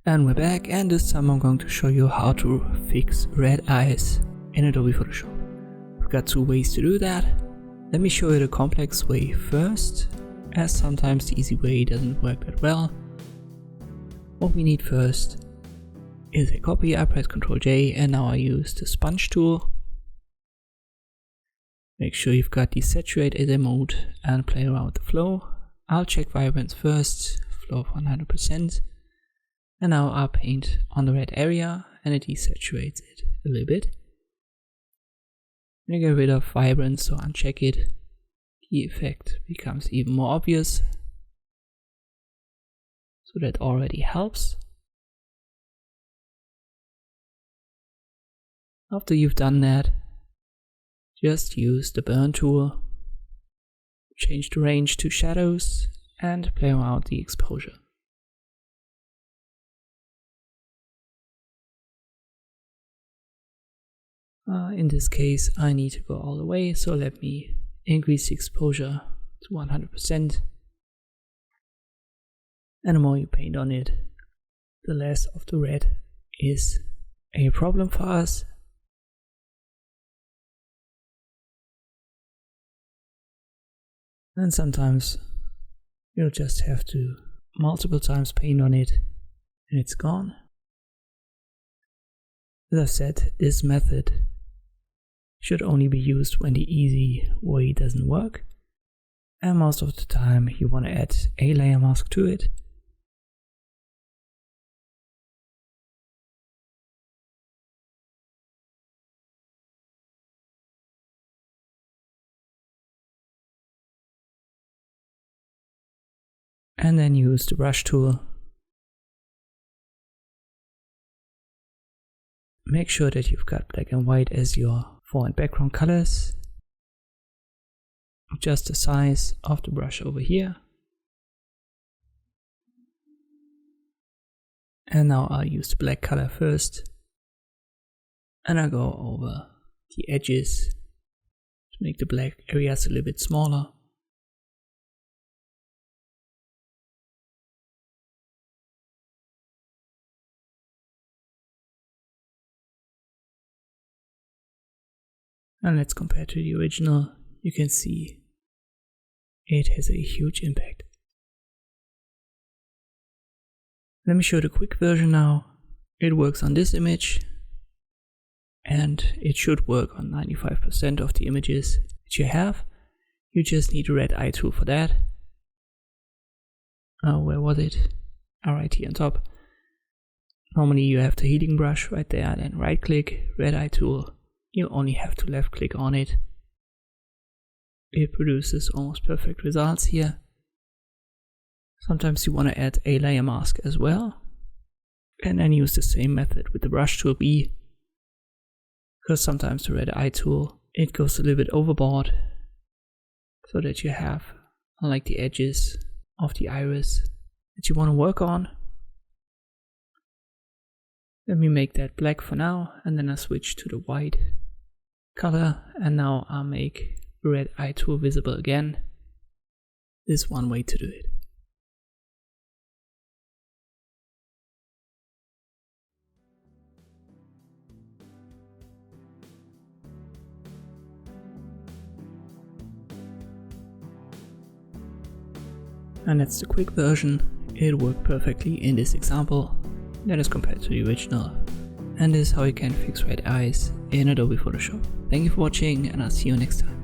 And we're back, and this time I'm going to show you how to fix red eyes in Adobe Photoshop. We've got two ways to do that. Let me show you the complex way first, as sometimes the easy way doesn't work that well. What we need first is a copy. I press Ctrl J and now I use the sponge tool. Make sure you've got the saturate as a mode and play around with the flow. I'll check vibrance first, flow of 100%. And now I'll paint on the red area and it desaturates it a little bit. I'm gonna get rid of vibrance, so uncheck it. The effect becomes even more obvious. So that already helps. After you've done that, just use the burn tool, change the range to shadows and play around with the exposure. In this case, I need to go all the way, so let me increase the exposure to 100%. And the more you paint on it, the less of the red is a problem for us. And sometimes you'll just have to multiple times paint on it and it's gone. As I said, this method should only be used when the easy way doesn't work, and most of the time you want to add a layer mask to it. And then use the brush tool. Make sure that you've got black and white as your fore and background colors. Adjust the size of the brush over here. And now I'll use the black color first. And I'll go over the edges to make the black areas a little bit smaller. And let's compare to the original. You can see it has a huge impact. Let me show the quick version now. It works on this image and it should work on 95% of the images that you have. You just need a red eye tool for that. Where was it? Right here on top. Normally you have the healing brush right there, then right click, red eye tool. You only have to left click on it. It produces almost perfect results here. Sometimes you want to add a layer mask as well. And then use the same method with the brush tool B. Because sometimes the red eye tool, it goes a little bit overboard. So that you have like the edges of the iris that you want to work on. Let me make that black for now, and then I'll switch to the white color, and now I'll make the red eye tool visible again. This is one way to do it. And that's the quick version. It worked perfectly in this example. That is compared to the original. And this is how you can fix red eyes in Adobe Photoshop. Thank you for watching and I'll see you next time.